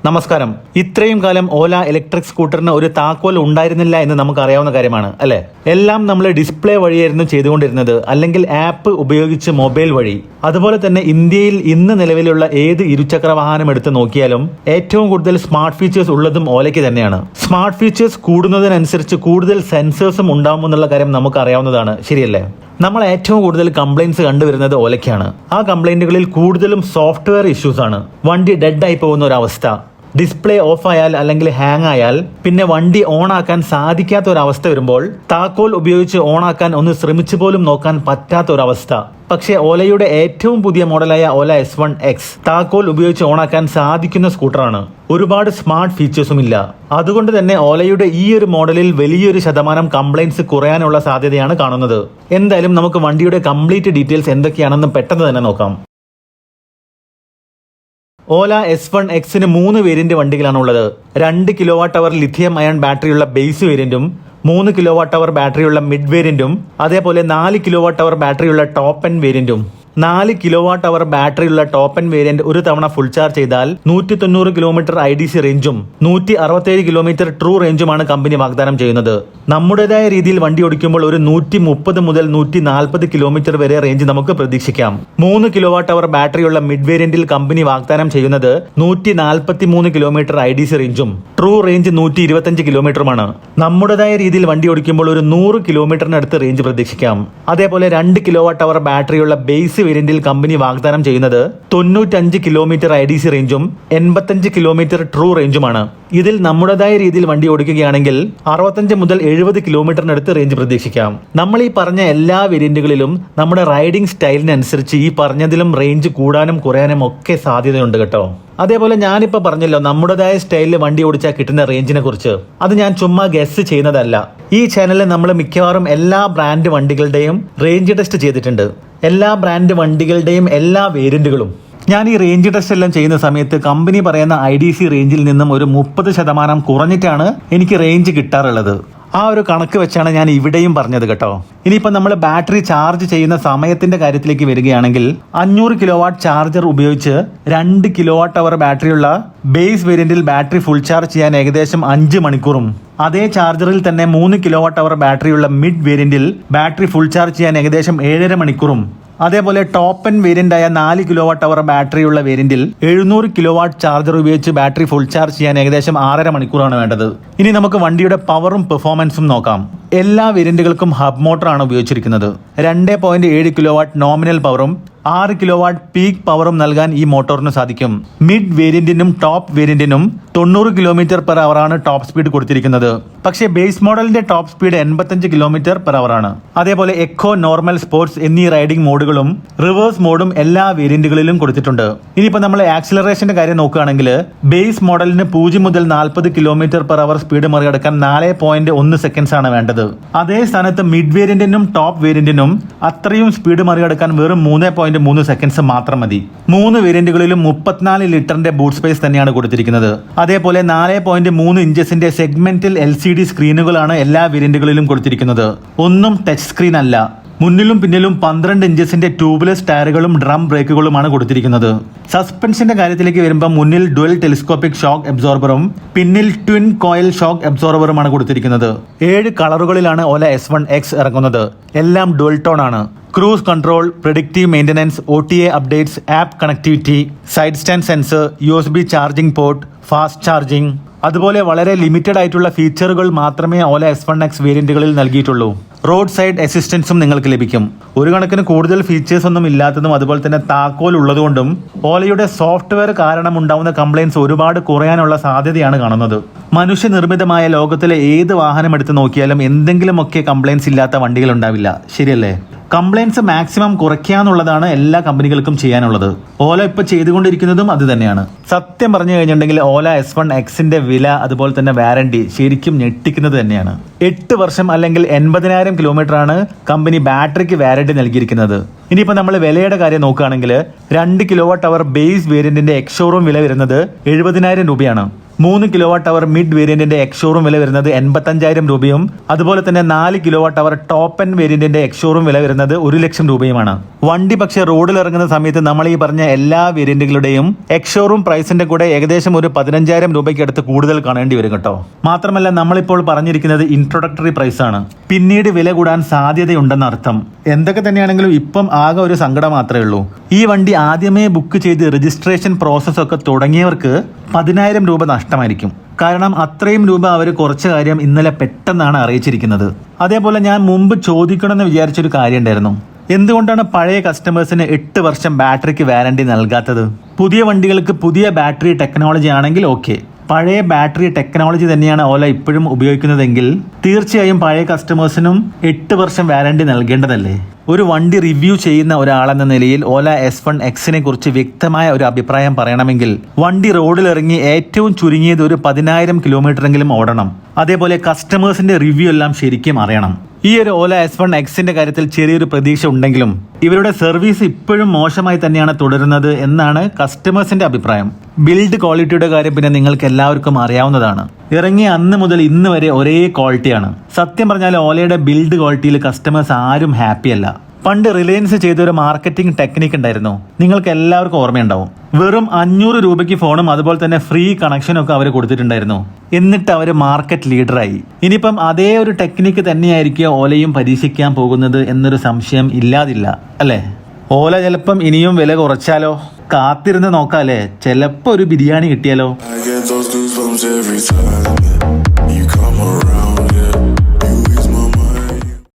നമസ്കാരം. ഇത്രയും കാലം ഓല ഇലക്ട്രിക് സ്കൂട്ടറിന് ഒരു താക്കോൽ ഉണ്ടായിരുന്നില്ല എന്ന് നമുക്ക് അറിയാവുന്ന കാര്യമാണ് അല്ലേ? എല്ലാം നമ്മൾ ഡിസ്പ്ലേ വഴിയായിരുന്നു ചെയ്തുകൊണ്ടിരുന്നത്, അല്ലെങ്കിൽ ആപ്പ് ഉപയോഗിച്ച് മൊബൈൽ വഴി. അതുപോലെ തന്നെ ഇന്ത്യയിൽ ഇന്ന് നിലവിലുള്ള ഏത് ഇരുചക്ര വാഹനം എടുത്ത് നോക്കിയാലും ഏറ്റവും കൂടുതൽ സ്മാർട്ട് ഫീച്ചേഴ്സ് ഉള്ളതും ഓലയ്ക്ക് തന്നെയാണ്. സ്മാർട്ട് ഫീച്ചേഴ്സ് കൂടുന്നതിനനുസരിച്ച് കൂടുതൽ സെൻസേഴ്സും ഉണ്ടാവുമെന്നുള്ള കാര്യം നമുക്ക് അറിയാവുന്നതാണ്, ശരിയല്ലേ? നമ്മൾ ഏറ്റവും കൂടുതൽ കംപ്ലൈൻറ്റ്സ് കണ്ടുവരുന്നത് ഓലയ്ക്കാണ്. ആ കംപ്ലൈന്റുകളിൽ കൂടുതലും സോഫ്റ്റ്വെയർ ഇഷ്യൂസ് ആണ്. വണ്ടി ഡെഡ് ആയി പോകുന്ന ഒരു അവസ്ഥ, ഡിസ്പ്ലേ ഓഫ് ആയാൽ അല്ലെങ്കിൽ ഹാങ് ആയാൽ പിന്നെ വണ്ടി ഓൺ ആക്കാൻ സാധിക്കാത്ത ഒരവസ്ഥ വരുമ്പോൾ താക്കോൽ ഉപയോഗിച്ച് ഓൺ ആക്കാൻ ഒന്ന് ശ്രമിച്ചു പോലും നോക്കാൻ പറ്റാത്ത ഒരവസ്ഥ. പക്ഷേ ഓലയുടെ ഏറ്റവും പുതിയ മോഡലായ ഓല S1X താക്കോൽ ഉപയോഗിച്ച് ഓണാക്കാൻ സാധിക്കുന്ന സ്കൂട്ടറാണ്. ഒരുപാട് സ്മാർട്ട് ഫീച്ചേഴ്സും ഇല്ല. അതുകൊണ്ട് തന്നെ ഓലയുടെ ഈ ഒരു മോഡലിൽ വലിയൊരു ശതമാനം കംപ്ലൈൻറ്റ്സ് കുറയാനുള്ള സാധ്യതയാണ് കാണുന്നത്. എന്തായാലും നമുക്ക് വണ്ടിയുടെ കംപ്ലീറ്റ് ഡീറ്റെയിൽസ് എന്തൊക്കെയാണെന്ന് പെട്ടെന്ന് തന്നെ നോക്കാം. ഓല S1Xന് 3 വേരിയന്റ് വണ്ടികളാണുള്ളത്. 2 kWh ലിഥിയം അയൺ ബാറ്ററിയുള്ള ബേസ് വേരിയന്റും 3 kWh ബാറ്ററിയുള്ള മിഡ് വേരിയന്റും അതേപോലെ 4 kWh ബാറ്ററിയുള്ള ടോപ്പ് എൻഡ് വേരിയന്റും. 4 kWh ബാറ്ററിയുള്ള ടോപ്പ് എൻഡ് വേരിയന്റ് ഒരു തവണ ഫുൾ ചാർജ് ചെയ്താൽ 190 കിലോമീറ്റർ IDC റേഞ്ചും 167 കിലോമീറ്റർ ട്രൂ റേഞ്ചുമാണ് കമ്പനി വാഗ്ദാനം ചെയ്യുന്നത്. നമ്മുടേതായ രീതിയിൽ വണ്ടി ഓടിക്കുമ്പോൾ ഒരു 130 മുതൽ 140 കിലോമീറ്റർ വരെ റേഞ്ച് നമുക്ക് പ്രതീക്ഷിക്കാം. 3 kWh ബാറ്ററിയുള്ള മിഡ് വേരിയന്റിൽ കമ്പനി വാഗ്ദാനം ചെയ്യുന്നത് 143 കിലോമീറ്റർ IDC റേഞ്ചും ട്രൂ റേഞ്ച് 125 കിലോമീറ്ററുമാണ്. നമ്മുടേതായ രീതിയിൽ വണ്ടി ഓടിക്കുമ്പോൾ ഒരു 100 കിലോമീറ്ററിനടുത്ത് റേഞ്ച് പ്രതീക്ഷിക്കാം. അതേപോലെ 2 kWh ബാറ്ററിയുള്ള ബേസ് വേരിയന്റിൽ കമ്പനി വാഗ്ദാനം ചെയ്യുന്നത് 95 കിലോമീറ്റർ IDC റേഞ്ചും 85 കിലോമീറ്റർ ട്രൂ റേഞ്ചുമാണ്. ഇതിൽ നമ്മുടേതായ രീതിയിൽ വണ്ടി ഓടിക്കുകയാണെങ്കിൽ 65 മുതൽ 70 കിലോമീറ്ററിനടുത്ത് റേഞ്ച് പ്രതീക്ഷിക്കാം. നമ്മൾ ഈ പറഞ്ഞ എല്ലാ വേരിയന്റുകളിലും നമ്മുടെ റൈഡിംഗ് സ്റ്റൈലിനനുസരിച്ച് ഈ പറഞ്ഞതിലും റേഞ്ച് കൂടാനും കുറയാനും ഒക്കെ സാധ്യതയുണ്ട് കേട്ടോ. അതേപോലെ ഞാനിപ്പോൾ പറഞ്ഞല്ലോ നമ്മുടേതായ സ്റ്റൈലിൽ വണ്ടി ഓടിച്ചാൽ കിട്ടുന്ന റേഞ്ചിനെ കുറിച്ച്. അത് ഞാൻ ചുമ്മാ ഗസ് ചെയ്യുന്നതല്ല. ഈ ചാനലിൽ നമ്മൾ മിക്കവാറും എല്ലാ ബ്രാൻഡ് വണ്ടികളുടെയും റേഞ്ച് ടെസ്റ്റ് ചെയ്തിട്ടുണ്ട്. എല്ലാ ബ്രാൻഡ് വണ്ടികളുടെയും എല്ലാ വേരിയന്റുകളും. ഞാൻ ഈ റേഞ്ച് ടെസ്റ്റ് എല്ലാം ചെയ്യുന്ന സമയത്ത് കമ്പനി പറയുന്ന IDC റേഞ്ചിൽ നിന്നും ഒരു 30% കുറഞ്ഞിട്ടാണ് എനിക്ക് റേഞ്ച് കിട്ടാറുള്ളത്. ആ ഒരു കണക്ക് വെച്ചാണ് ഞാൻ ഇവിടെയും പറഞ്ഞത് കേട്ടോ. ഇനിയിപ്പോൾ നമ്മൾ ബാറ്ററി ചാർജ് ചെയ്യുന്ന സമയത്തിന്റെ കാര്യത്തിലേക്ക് വരികയാണെങ്കിൽ 500 kW ചാർജർ ഉപയോഗിച്ച് 2 kWh ബാറ്ററിയുള്ള ബേസ് വേരിയന്റിൽ ബാറ്ററി ഫുൾ ചാർജ് ചെയ്യാൻ ഏകദേശം 5 മണിക്കൂറും അതേ ചാർജറിൽ തന്നെ 3 kWh ബാറ്ററിയുള്ള മിഡ് വേരിയന്റിൽ ബാറ്ററി ഫുൾ ചാർജ് ചെയ്യാൻ ഏകദേശം 7.5 മണിക്കൂറും അതേപോലെ ടോപ്പ് എൻഡ് വേരിയന്റായ 4 kWh ബാറ്ററിയുള്ള വേരിയന്റിൽ 700 kW ചാർജർ ഉപയോഗിച്ച് ബാറ്ററി ഫുൾ ചാർജ് ചെയ്യാൻ ഏകദേശം 6.5 മണിക്കൂറാണ് വേണ്ടത്. ഇനി നമുക്ക് വണ്ടിയുടെ പവറും പെർഫോമൻസും നോക്കാം. എല്ലാ വേരിയന്റുകൾക്കും ഹബ് മോട്ടറാണ് ഉപയോഗിച്ചിരിക്കുന്നത്. 2.7 kW നോമിനൽ പവറും 6 kW പീക്ക് പവറും നൽകാൻ ഈ മോട്ടോറിന് സാധിക്കും. മിഡ് വേരിയന്റിനും ടോപ്പ് വേരിയന്റിനും 90 km/h ആണ് ടോപ്പ് സ്പീഡ് കൊടുത്തിരിക്കുന്നത്. പക്ഷേ ബേസ് മോഡലിന്റെ ടോപ്പ് സ്പീഡ് 85 km/h ആണ്. അതേപോലെ എക്കോ, നോർമൽ, സ്പോർട്സ് എന്നീ റൈഡിംഗ് മോഡുകളും റിവേഴ്സ് മോഡും എല്ലാ വേരിയന്റുകളിലും കൊടുത്തിട്ടുണ്ട്. ഇനിയിപ്പോൾ നമ്മൾ ആക്സിലറേഷന്റെ കാര്യം നോക്കുകയാണെങ്കിൽ ബേസ് മോഡലിന് 0 മുതൽ 40 km/h സ്പീഡ് മറികടക്കാൻ 4.1 സെക്കൻഡ്സ് ആണ് വേണ്ടത്. അതേ സ്ഥാനത്ത് മിഡ് വേരിയന്റിനും ടോപ്പ് വേരിയന്റിനും അത്രയും സ്പീഡ് മറികടക്കാൻ വെറും 3.3 സെക്കൻഡ്സ് മാത്രം മതി. 3 വേരിയന്റുകളിലും 34 ലിറ്ററിന്റെ ബൂട്ട് സ്പേസ് തന്നെയാണ് കൊടുത്തിരിക്കുന്നത്. അതേപോലെ 4.3 ഇഞ്ചസിന്റെ സെഗ്മെന്റൽ LCD സ്ക്രീനുകളാണ് എല്ലാ വേരിയന്റുകളിലും കൊടുത്തിരിക്കുന്നത്. ഒന്നും ടച്ച് സ്ക്രീൻ അല്ല. മുന്നിലും പിന്നിലും 12 ഇഞ്ചസിന്റെ ട്യൂബ്ലെസ് ടയറുകളും ഡ്രം ബ്രേക്കുകളുമാണ് കൊടുത്തിരിക്കുന്നത്. സസ്പെൻഷന്റെ കാര്യത്തിലേക്ക് വരുമ്പോൾ മുന്നിൽ ഡുവൽ ടെലിസ്കോപ്പിക് ഷോക്ക് അബ്സോർബറും പിന്നിൽ ട്വിൻ കോയിൽ ഷോക്ക് അബ്സോർബറുമാണ് കൊടുത്തിരിക്കുന്നത്. 7 കളറുകളിലാണ് ഓല S1X ഇറങ്ങുന്നത്. എല്ലാം ഡുവൽ ടോൺ ആണ്. Cruise control, predictive maintenance, OTA updates, app connectivity, side stand sensor, USB charging port, fast charging, അതുപോലെ വളരെ ലിമിറ്റഡ് ആയിട്ടുള്ള ഫീച്ചറുകൾ മാത്രമേ ഓല S1X വേരിയന്റുകളിൽ നൽകിയിട്ടുള്ളൂ. റോഡ് സൈഡ് അസിസ്റ്റൻസും നിങ്ങൾക്ക് ലഭിക്കും. ഒരു കണക്കിന് കൂടുതൽ ഫീച്ചേഴ്സ് ഒന്നും ഇല്ലാത്തതും അതുപോലെ തന്നെ താക്കോൽ ഉള്ളതുകൊണ്ടും ഓലയുടെ സോഫ്റ്റ്വെയർ കാരണം ഉണ്ടാവുന്ന കംപ്ലൈൻറ്റ്സ് ഒരുപാട് കുറയാനുള്ള സാധ്യതയാണ് കാണുന്നത്. മനുഷ്യനിർമ്മിതമായ ലോകത്തിലെ ഏത് വാഹനം എടുത്ത് നോക്കിയാലും എന്തെങ്കിലുമൊക്കെ കംപ്ലൈൻറ്റ്സ് ഇല്ലാത്ത വണ്ടികൾ ഉണ്ടാവില്ല, ശരിയല്ലേ? കംപ്ലൈൻറ്റ്സ് മാക്സിമം കുറയ്ക്കാന്നുള്ളതാണ് എല്ലാ കമ്പനികൾക്കും ചെയ്യാനുള്ളത്. ഓല ഇപ്പോൾ ചെയ്തുകൊണ്ടിരിക്കുന്നതും അത് തന്നെയാണ്. സത്യം പറഞ്ഞു കഴിഞ്ഞിട്ടുണ്ടെങ്കിൽ ഓല S1Xന്റെ വില അതുപോലെ തന്നെ വാറണ്ടി ശരിക്കും ഞെട്ടിക്കുന്നത് തന്നെയാണ്. 8 വർഷം അല്ലെങ്കിൽ 80,000 കിലോമീറ്ററാണ് കമ്പനി ബാറ്ററിക്ക് വാറണ്ടി നൽകിയിരിക്കുന്നത്. ഇനിയിപ്പോൾ നമ്മൾ വിലയുടെ കാര്യം നോക്കുകയാണെങ്കിൽ 2 kWh ബേസ് വേരിയന്റിന്റെ എക്സ് ഷോറൂം വില വരുന്നത് 70,000 രൂപയാണ്. 3 കിലോ വാട്ട് അവർ മിഡ് വേരിയന്റിന്റെ എക്സ് ഷോറൂം വില വരുന്നത് 85,000 രൂപയും അതുപോലെ തന്നെ 4 കിലോ വാട്ട് അവർ ടോപ്പ് എൻഡ് വേരിയന്റിന്റെ എക്സ് ഷോറൂം വില വരുന്നത് 1 ലക്ഷം രൂപയുമാണ്. വണ്ടി പക്ഷേ റോഡിൽ ഇറങ്ങുന്ന സമയത്ത് നമ്മൾ ഈ പറഞ്ഞ എല്ലാ വേരിയന്റുകളുടെയും എക്സ് ഷോറൂം പ്രൈസിന്റെ കൂടെ ഏകദേശം ഒരു 15,000 രൂപയ്ക്ക് അടുത്ത് കൂടുതൽ കാണേണ്ടി വരും കേട്ടോ. മാത്രമല്ല നമ്മളിപ്പോൾ പറഞ്ഞിരിക്കുന്നത് ഇൻട്രൊഡക്ടറി പ്രൈസ് ആണ്, പിന്നീട് വില കൂടാൻ സാധ്യതയുണ്ടെന്ന് അർത്ഥം. എന്തൊക്കെ തന്നെയാണെങ്കിലും ഇപ്പം ആകെ ഒരു സങ്കടം മാത്രമേ ഉള്ളൂ. ഈ വണ്ടി ആദ്യമേ ബുക്ക് ചെയ്ത് രജിസ്ട്രേഷൻ പ്രോസസ് ഒക്കെ തുടങ്ങിയവർക്ക് 10,000 രൂപ നഷ്ടമായിരിക്കും. കാരണം അത്രയും രൂപ അവർ കുറച്ച് കാര്യം ഇന്നലെ പെട്ടെന്നാണ് അറിയിച്ചിരിക്കുന്നത്. അതേപോലെ ഞാൻ മുമ്പ് ചോദിക്കണമെന്ന് വിചാരിച്ചൊരു കാര്യം ഉണ്ടായിരുന്നു. എന്തുകൊണ്ടാണ് പഴയ കസ്റ്റമേഴ്സിന് 8 വർഷം ബാറ്ററിക്ക് വാറണ്ടി നൽകാത്തത്? പുതിയ വണ്ടികൾക്ക് പുതിയ ബാറ്ററി ടെക്നോളജി ആണെങ്കിൽ ഓക്കെ, പഴയ ബാറ്ററി ടെക്നോളജി തന്നെയാണ് ഓല ഇപ്പോഴും ഉപയോഗിക്കുന്നതെങ്കിൽ തീർച്ചയായും പഴയ കസ്റ്റമേഴ്സിനും 8 വർഷം വാറണ്ടി നൽകേണ്ടതല്ലേ? ഒരു വണ്ടി റിവ്യൂ ചെയ്യുന്ന ഒരാളെന്ന നിലയിൽ ഓല S1 Xനെ കുറിച്ച് വ്യക്തമായ ഒരു അഭിപ്രായം പറയണമെങ്കിൽ വണ്ടി റോഡിലിറങ്ങി ഏറ്റവും ചുരുങ്ങിയത് ഒരു 10,000 കിലോമീറ്ററെങ്കിലും ഓടണം. അതേപോലെ കസ്റ്റമേഴ്സിന്റെ റിവ്യൂ എല്ലാം ശരിക്കും അറിയണം. ഈ ഒരു ഓല S1 Xന്റെ കാര്യത്തിൽ ചെറിയൊരു പ്രതീക്ഷ ഉണ്ടെങ്കിലും ഇവരുടെ സർവീസ് ഇപ്പോഴും മോശമായി തന്നെയാണ് തുടരുന്നത് എന്നാണ് കസ്റ്റമേഴ്സിന്റെ അഭിപ്രായം. ബിൽഡ് ക്വാളിറ്റിയുടെ കാര്യം പിന്നെ നിങ്ങൾക്ക് എല്ലാവർക്കും അറിയാവുന്നതാണ്. ഇറങ്ങിയ അന്ന് മുതൽ ഇന്ന് വരെ ഒരേ ക്വാളിറ്റിയാണ്. സത്യം പറഞ്ഞാൽ ഓലയുടെ ബിൽഡ് ക്വാളിറ്റിയിൽ കസ്റ്റമേഴ്സ് ആരും ഹാപ്പിയല്ല. പണ്ട് റിലയൻസ് ചെയ്തൊരു മാർക്കറ്റിംഗ് ടെക്നിക്ക് ഉണ്ടായിരുന്നു, നിങ്ങൾക്ക് എല്ലാവർക്കും ഓർമ്മയുണ്ടാവും. വെറും 500 രൂപയ്ക്ക് ഫോണും അതുപോലെ തന്നെ ഫ്രീ കണക്ഷനും ഒക്കെ അവർ കൊടുത്തിട്ടുണ്ടായിരുന്നു. എന്നിട്ട് അവർ മാർക്കറ്റ് ലീഡറായി. ഇനിയിപ്പം അതേ ഒരു ടെക്നിക്ക് തന്നെയായിരിക്കും ഓലയും പരീക്ഷിക്കാൻ പോകുന്നത് എന്നൊരു സംശയം ഇല്ലാതില്ല അല്ലേ? ഓല ചിലപ്പം ഇനിയും വില കുറച്ചാലോ? കാത്തിരുന്ന് നോക്കാല്ലേ, ചിലപ്പോൾ ഒരു ബിരിയാണി കിട്ടിയാലോ?